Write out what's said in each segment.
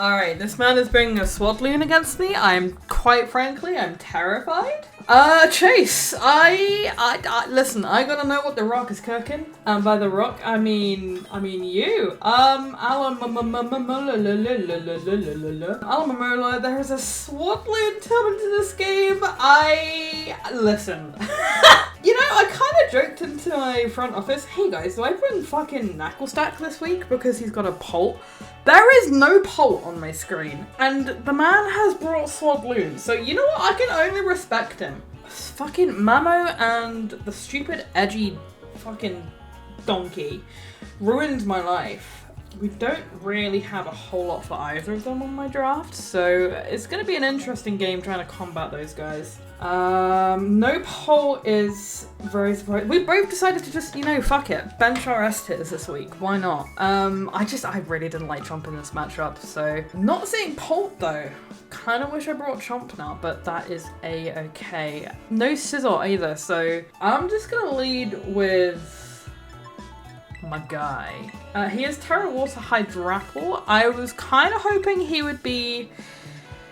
Alright, this man is bringing a swadloon against me. Quite frankly, I'm terrified. Chase, listen, I gotta know what the rock is cooking. And by the rock, I mean you. Alamomola, there's a swadloon coming to this game. Listen. You know, I kind of joked into my front office, hey guys, do I bring fucking Knucklestack this week because he's got a Polt? There is no Polt on my screen, and the man has brought Swadloon, so you know what, I can only respect him. Fucking Mamo and the stupid edgy fucking donkey ruined my life. We don't really have a whole lot for either of them on my draft, so it's going to be an interesting game trying to combat those guys. No Poll is very surprised. We both decided to just, you know, fuck it. Bench our S-tiers this week. Why not? I really didn't like Chomp in this matchup, so... Not seeing Polt, though. Kind of wish I brought Chomp now, but that is a-okay. No Scizor either, so I'm just going to lead with... my guy. He is Terra Water Hydrapple. I was kind of hoping he would be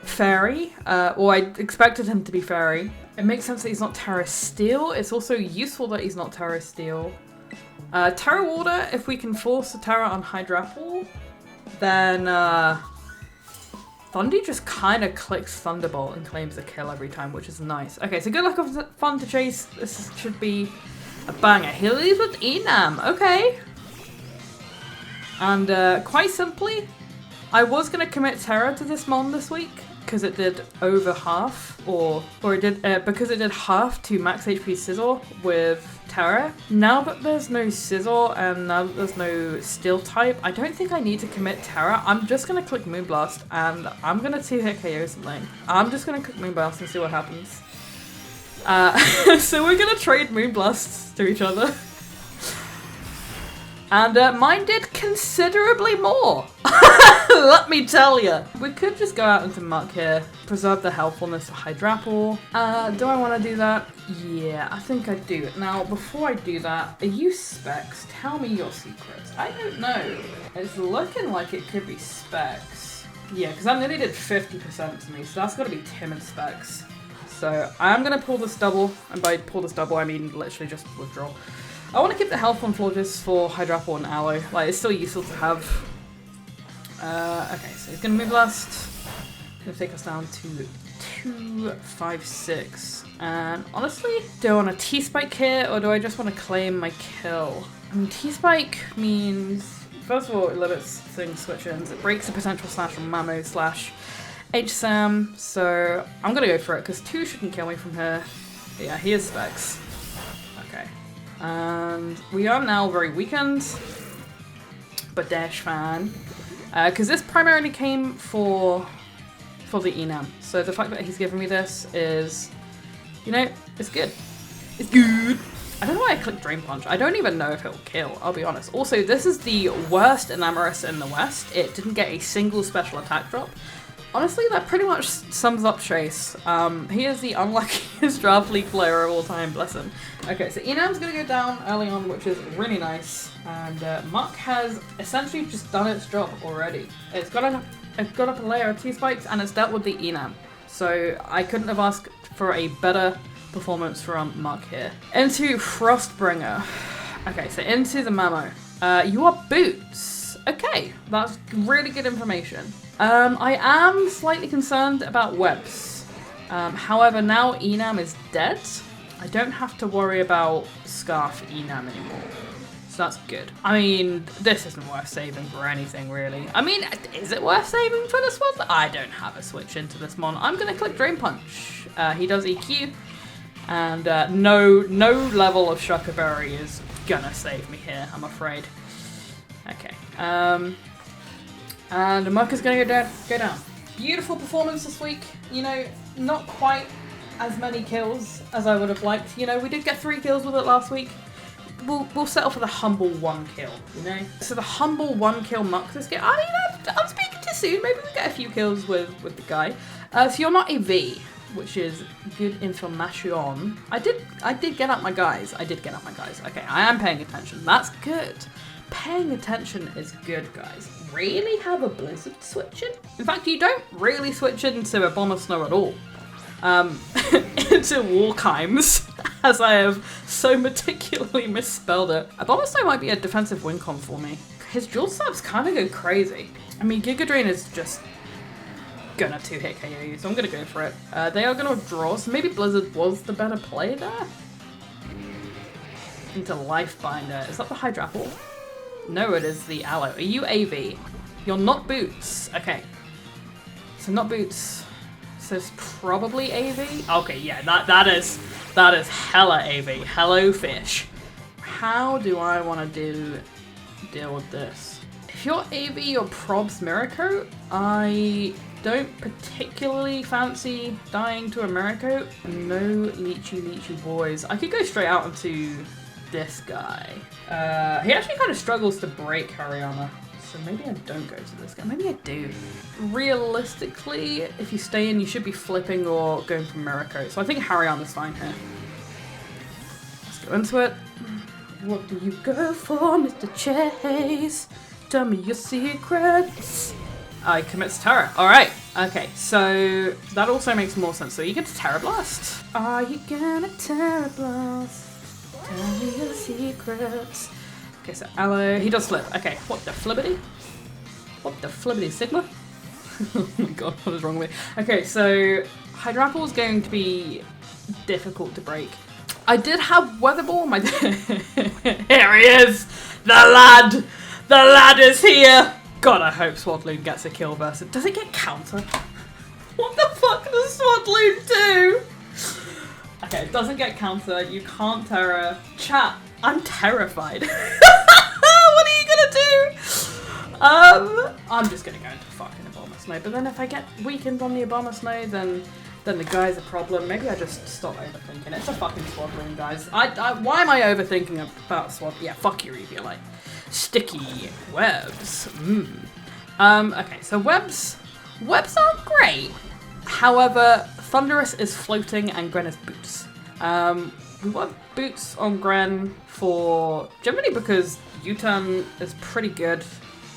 Fairy, or I expected him to be Fairy. It makes sense that he's not Terra Steel. It's also useful that he's not Terra Steel. Terra Water, if we can force a Terra on Hydrapple, then Thundy just kind of clicks Thunderbolt and claims a kill every time, which is nice. Okay, so good luck of fun to chase. This should be a banger. He leaves with Enam. Okay. And quite simply, I was going to commit Terra to this mon this week because it did over half, or it did because it did half to max HP Scizor with Terra. Now that there's no Scizor and now that there's no Steel type, I don't think I need to commit Terra. I'm just going to click Moonblast and I'm going to 2-hit KO something. I'm just going to click Moonblast and see what happens. So we're going to trade Moonblasts to each other. And mine did considerably more. Let me tell you. We could just go out into Muck here, preserve the healthfulness of Hydrapple. Do I want to do that? Yeah, I think I do. Now, before I do that, are you Specs? Tell me your secrets. I don't know. It's looking like it could be Specs. Yeah, because that nearly did 50% to me, so that's got to be Timid Specs. So I'm going to pull this double, and by pull this double I mean literally just withdraw. I want to keep the health on Florges for Hydrapple and Aloe. Like, it's still useful to have. Okay, so he's going to Moonblast. Going to take us down to 256. And honestly, do I want a T-Spike here, or do I just want to claim my kill? I mean, T-Spike means, first of all, it limits things switch-ins. It breaks the potential slash from Mamo slash HSAM, so I'm going to go for it, because 2 shouldn't kill me from here. But yeah, he is Specs. Okay. And we are now very weakened, but Dash fan, because this primarily came for the Enam. So the fact that he's giving me this is, you know, it's good. It's good. I don't know why I clicked Drain Punch. I don't even know if it will kill, I'll be honest. Also, this is the worst Enamorus in the West. It didn't get a single special attack drop. Honestly, that pretty much sums up Chase. He is the unluckiest draft league player of all time, bless him. Okay, so Enam's gonna go down early on, which is really nice. And Muck has essentially just done its job already. It's got up a layer of T-Spikes and it's dealt with the Enam. So I couldn't have asked for a better performance from Muck here. Into Frostbringer. Okay, so into the Mamo. You are Boots. Okay, that's really good information. I am slightly concerned about webs. However, now Enam is dead, I don't have to worry about Scarf Enam anymore. So that's good. I mean, this isn't worth saving for anything, really. I mean, is it worth saving for this one? I don't have a switch into this mon. I'm going to click Drain Punch. He does EQ. And no level of Shuckerberry is going to save me here, I'm afraid. Okay. And Muck is going to go down. Beautiful performance this week. You know, not quite as many kills as I would have liked. You know, we did get 3 kills with it last week. We'll settle for the humble 1 kill, you know? So the humble 1 kill Muck this game. I mean, I'm speaking too soon. Maybe we'll get a few kills with the guy. So you're not a V, which is good information. I did get up my guys. Okay, I am paying attention. That's good. Paying attention is good, guys. Really have a blizzard switching? In fact, you don't really switch into ABOMASNOW at all. Into warcimes, as I have so meticulously misspelled it. ABOMASNOW might be a defensive win con for me. His dual stabs kind of go crazy. I mean, Giga Drain is just gonna 2-hit KO you, so I'm gonna go for it. They are gonna draw, so maybe Blizzard was the better play there? Into Life Binder. Is that the Hydrapple? No, it is the Aloe. Are you AV? You're not Boots. Okay. So not Boots. So it's probably AV? Okay, yeah, that is hella AV. Hello, fish. How do I want to deal with this? If you're AV, you're Probs Miracle. I don't particularly fancy dying to a Miracle. No leechy boys. I could go straight out into this guy. He actually kind of struggles to break Hariyama. So maybe I don't go to this guy. Maybe I do. Realistically, if you stay in, you should be flipping or going for Miracle. So I think Hariyama's fine here. Let's go into it. What do you go for, Mr. Chase? Tell me your secrets. I commits Terror. Alright. Okay, so that also makes more sense. So you get to Terror Blast. Are you gonna Terror Blast? Tell me your secrets. Okay, so Aloe, he does flip. Okay, what the flibbity? What the flibbity Sigma? Oh my god, what is wrong with me? Okay, so Hydrapple is going to be difficult to break. I did have Weather Ball. My here he is! The lad! The lad is here! God, I hope Swadloon gets a kill versus. Does it get counter? What the fuck does Swadloon do? Okay, it doesn't get counter. You can't Terror. Chat, I'm terrified. What are you gonna do? I'm just gonna go into fucking ABOMASNOW. But then if I get weakened on the ABOMASNOW, then the guy's a problem. Maybe I just stop overthinking. It's a fucking Swadloon, guys. Why am I overthinking about Swad? Yeah, fuck your Eviolite. Sticky webs. Okay, so webs aren't great. However, Thunderous is floating and Gren is Boots. We want Boots on Gren for generally because U-turn is pretty good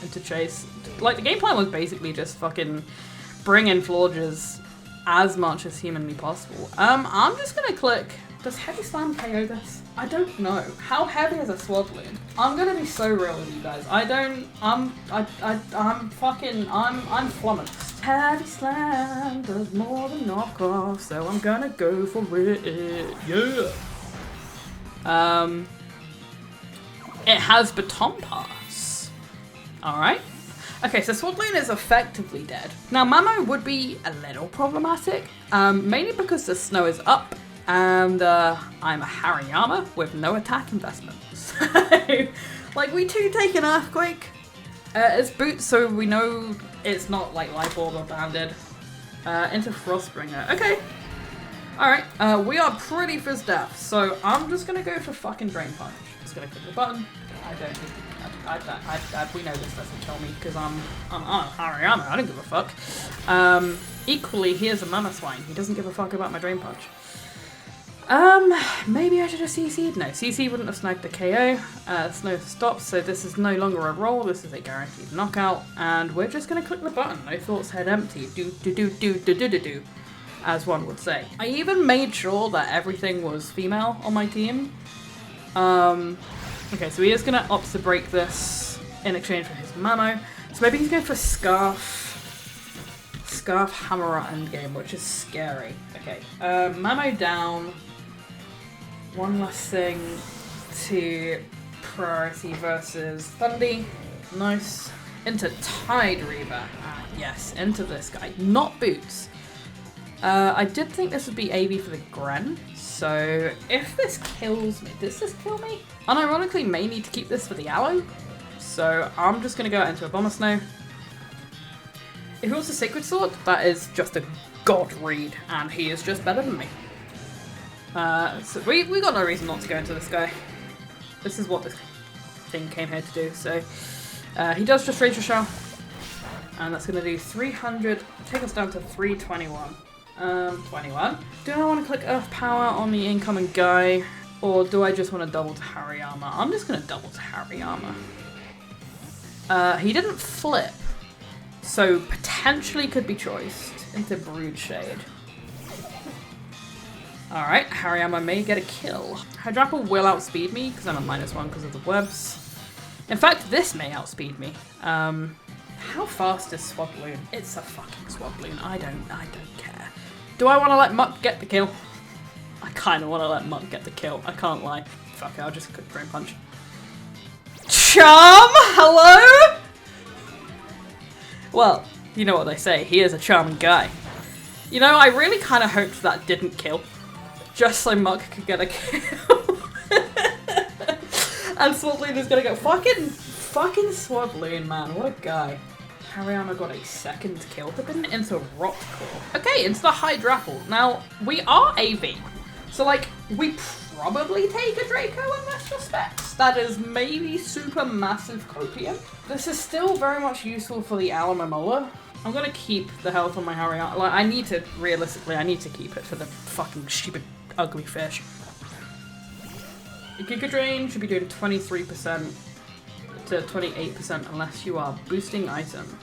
into Chase. Like the game plan was basically just fucking bring in Florges as much as humanly possible. I'm just gonna click. Does Heavy Slam KO this? I don't know. How heavy is a Swadloon? I'm gonna be so real with you guys. I'm flummoxed. Heavy Slam does more than knockoff, so I'm gonna go for it. Yeah. It has Baton Pass. Alright. Okay, so Swadloon is effectively dead. Now, Mamo would be a little problematic, mainly because the snow is up, and I'm a Hariyama with no attack investment. So, like, we too take an Earthquake. It's Boots, so we know it's not like Life Orb or Banded. Into Frostbringer. Okay. Alright, we are pretty fizz death, so I'm just gonna go for fucking Drain Punch. Just gonna click the button. I don't need to, we know this doesn't kill me because I'm Hariyama, I don't give a fuck. Equally, here's a Mamoswine. He doesn't give a fuck about my Drain Punch. Maybe I should have CC'd. No, CC wouldn't have snagged the KO. Snow stops, so this is no longer a roll. This is a guaranteed knockout, and we're just gonna click the button. No thoughts, head empty. Do, as one would say. I even made sure that everything was female on my team. Okay, so he is gonna opt to break this in exchange for his Mamo. So maybe he's going for Scarf, Hammerer endgame, which is scary. Okay, Mamo down. One last thing to priority versus Thundy. Nice. Into Tide Reaver. Ah, yes, into this guy. Not Boots. I did think this would be AV for the Gren. So if this kills me, does this kill me? Unironically, may need to keep this for the Aloe. So I'm just going to go out into ABOMASNOW. If he wants a Sacred Sword, that is just a god read, and he is just better than me. So we got no reason not to go into this guy. This is what this thing came here to do. So he does just Rage Shell, and that's going to do 300, take us down to 321. 21. Do I want to click Earth Power on the incoming guy, or do I just want to double to Hariyama? I'm just going to double to Hariyama. He didn't flip, so potentially could be choiced into Brood Shade. Alright, Hariyama may get a kill. Hydrapple will outspeed me, because I'm a -1 because of the webs. In fact, this may outspeed me. How fast is Swabloon? It's a fucking Swabloon. I don't care. Do I want to let Muck get the kill? I kind of want to let Muck get the kill. I can't lie. Fuck it, I'll just quick Drain Punch. Charm? Hello? Well, you know what they say. He is a charming guy. You know, I really kind of hoped that didn't kill. Just so Muck could get a kill. And Swabloon is gonna go fucking Swabloon, man. What a guy. Hariyama got a second kill. But then into Rock Core. Okay, into the Hydrapple. Now, we are AV. So, like, we probably take a Draco unless your specs. That is maybe super massive copium. This is still very much useful for the Alamomola. I'm gonna keep the health on my Hariyama. Like, I need to, realistically, I need to keep it for the fucking stupid, ugly fish. Giga Drain should be doing 23% to 28% unless you are boosting item.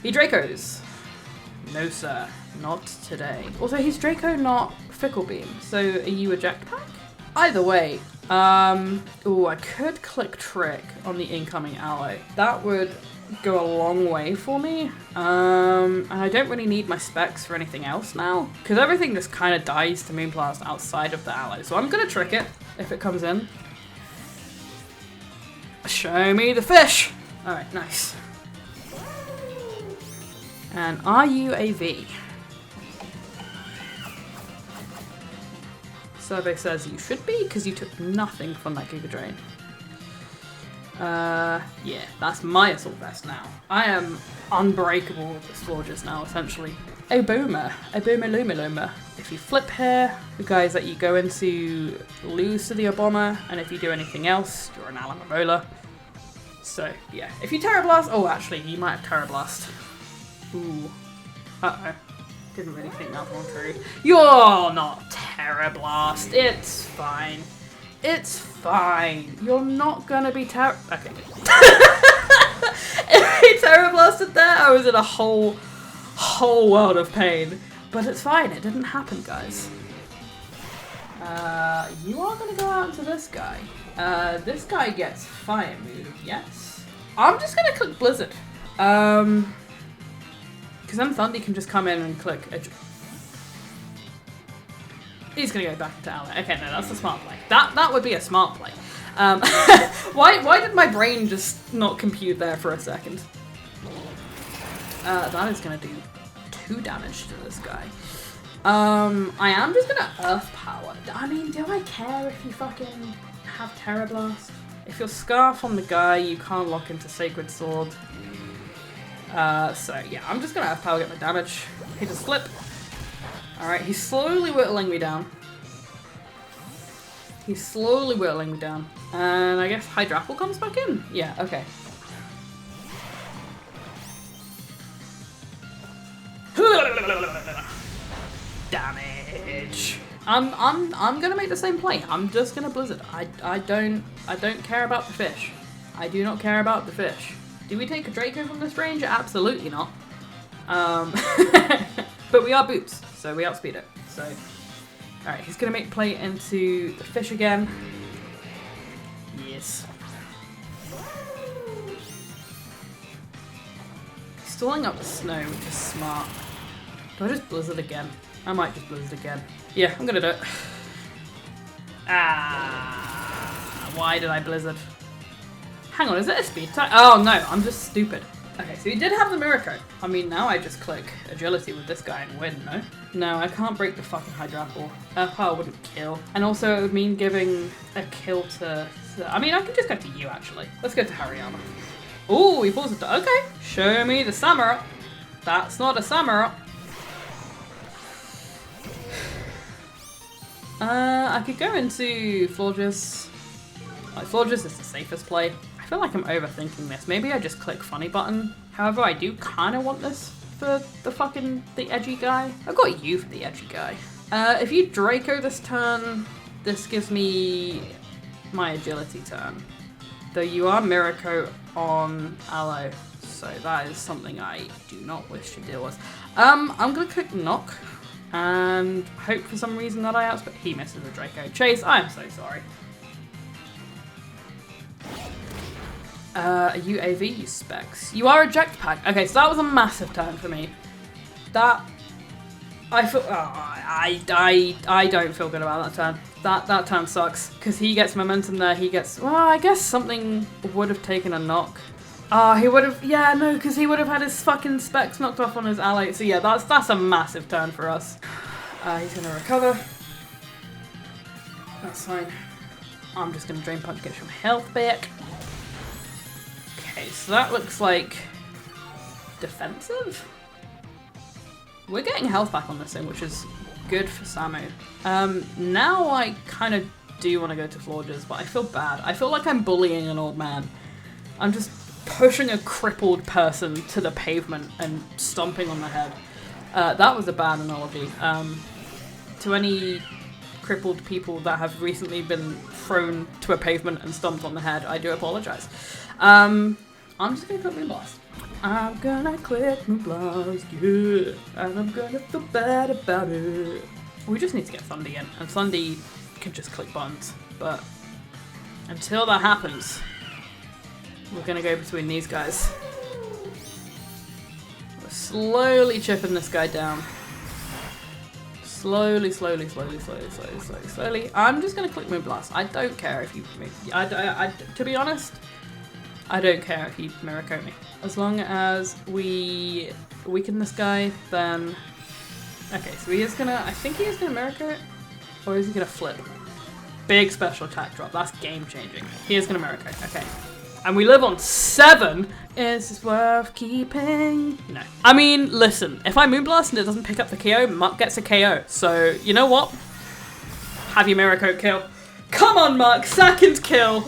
He Dracos. No sir, not today. Also, he's Draco, not Fickle Beam. So, are you a Jetpack? Either way, ooh, I could click Trick on the incoming ally. That would go a long way for me. And I don't really need my specs for anything else now, because everything just kind of dies to Moonblast outside of the ally. So I'm gonna trick it if it comes in. Show me the fish! Alright, nice. And are you AV? Survey says you should be, because you took nothing from that Giga Drain. Yeah, that's my Assault Vest now. I am unbreakable with the Slorges now, essentially. Oboma. Oboma Luma Luma. If you flip here, the guys that you go into lose to the Oboma, and if you do anything else, you're an Alamomola. So, yeah. If you Terra Blast... Oh, actually, you might have Terra Blast. Ooh. Uh-oh. Didn't really think that one through. You're not Terra Blast. It's fine. It's fine. You're not gonna be Terra... Okay. If he Terra Blasted there, I was in a whole world of pain. But it's fine. It didn't happen, guys. You are gonna go out to this guy. This guy gets Fire Move, yes. I'm just gonna click Blizzard. Because then Thundy can just come in and click... He's gonna go back into ally. Okay, no, that's a smart play. That would be a smart play. Why did my brain just not compute there for a second? That is gonna do 2 damage to this guy. I am just gonna Earth Power. I mean, do I care if you fucking have Terra Blast? If you're Scarf on the guy, you can't lock into Sacred Sword. So yeah, I'm just gonna Earth Power, get my damage. He does flip. Alright, he's slowly whittling me down. He's slowly whittling me down. And I guess Hydrapple comes back in? Yeah, okay. Damage. I'm gonna make the same play. I'm just gonna Blizzard. I don't care about the fish. I do not care about the fish. Do we take a Draco from this range? Absolutely not. But we are boots, so we outspeed it. So, alright, he's gonna make play into the fish again. Yes. Stalling up the snow, which is smart. Do I just Blizzard again? I might just Blizzard again. Yeah, I'm gonna do it. Ah, why did I Blizzard? Hang on, is it a speed type? Oh no, I'm just stupid. Okay, so he did have the Mirror Coat. I mean, now I just click Agility with this guy and win, no? No, I can't break the fucking Hydrapple. Earth Power wouldn't kill. And also, it would mean giving a kill to... I mean, I can just go to you, actually. Let's go to Hariyama. Ooh, he pulls it to... Okay, show me the Samurott. That's not a Samurott. I could go into Florges. Like, Florges is the safest play. I feel like I'm overthinking this. Maybe I just click funny button. However, I do kind of want this for the edgy guy. I've got you for the edgy guy. If you Draco this turn, this gives me my agility turn. Though you are Mirror Coat on Aloe. So that is something I do not wish to deal with. I'm gonna click knock and hope for some reason that I outspec. He misses a Draco. Chase, I'm so sorry. UAV specs. You are eject pack. Okay, so that was a massive turn for me. That I feel. I don't feel good about that turn. That turn sucks because he gets momentum there. He gets. Well, I guess something would have taken a knock. He would have. Yeah, no, because he would have had his fucking specs knocked off on his ally. So yeah, that's a massive turn for us. He's gonna recover. That's fine. I'm just gonna drain punch, get some health back. Okay, so that looks like defensive. We're getting health back on this thing, which is good for Samu. Now I kind of do want to go to Florges, but I feel bad. I feel like I'm bullying an old man. I'm just pushing a crippled person to the pavement and stomping on the head. That was a bad analogy. To any crippled people that have recently been thrown to a pavement and stomped on the head, I do apologize. I'm just gonna click Moonblast. I'm gonna click Moonblast, yeah, and I'm gonna feel bad about it. We just need to get Thundy in, and Thundy can just click buttons, but until that happens, we're gonna go between these guys. We're slowly chipping this guy down. Slowly. I'm just gonna click Moonblast. I don't care if you, to be honest, I don't care if you mirror coat me. As long as we weaken this guy, then... Okay, so he is gonna... I think he is gonna mirror coat. Or is he gonna flip? Big special attack drop. That's game changing. He is gonna mirror coat. Okay. And we live on 7. Is this worth keeping? No. I mean, listen. If I Moonblast and it doesn't pick up the KO, Muck gets a KO. So, you know what? Have your mirror coat kill. Come on, Muck. Second kill.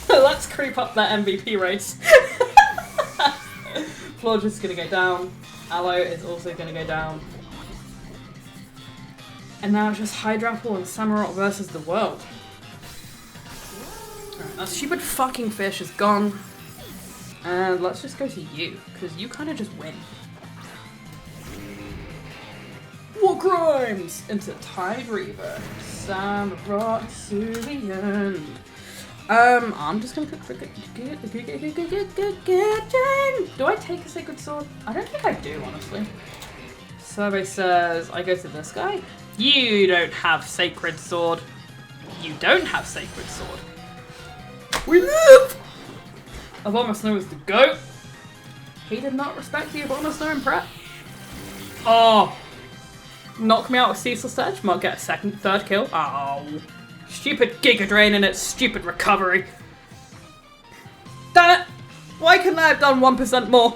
Let's creep up that MVP race. Florges is going to go down. Aloe is also going to go down. And now it's just Hydrapple and Samurott versus the world. Alright, that stupid fucking fish is gone. And let's just go to you, because you kind of just win. Warcimes into Tide Reaver. Samurott Suvian. I'm just gonna click for Do I take a Sacred Sword? I don't think I do, honestly. Survey says I go to this guy. You don't have Sacred Sword. You don't have Sacred Sword. We live! ABOMASNOW is the GOAT. He did not respect the ABOMASNOW in prep. Oh. Knock me out with Ceaseless Edge. Might get a third kill. Oh. Stupid Giga Drain and its stupid recovery. Damn it! Why couldn't I have done 1% more?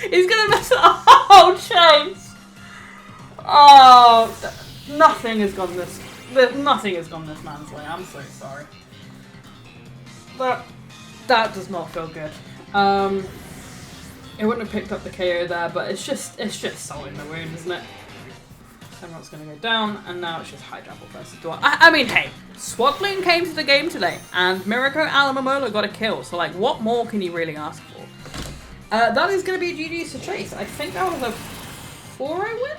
He's gonna mess it up. Oh, Chase! Oh, nothing has gone this. Nothing has gone this man's way. I'm so sorry. That does not feel good. It wouldn't have picked up the KO there, but it's just salt in the wound, isn't it? Samurott's gonna go down, and now it's just Hydrapple versus Dwarf. I mean, hey, Swaddling came to the game today, and Mirako Alamamolo got a kill, so like, what more can you really ask for? That is gonna be GG's to Chase. I think that was a 4-0 win?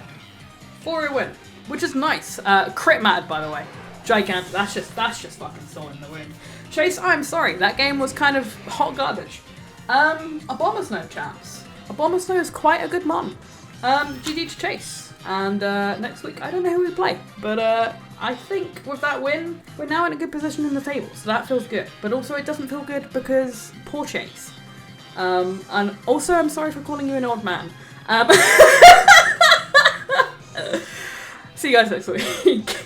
4-0 win, which is nice. Crit mattered, by the way. Gigantic, that's just fucking salt in the wound. Chase, I'm sorry, that game was kind of hot garbage. ABOMASNOW, chaps. ABOMASNOW is quite a good mon. GG to Chase. And next week, I don't know who we play, but I think with that win, we're now in a good position in the table, so that feels good. But also, it doesn't feel good because poor Chase. And also, I'm sorry for calling you an old man. See you guys next week.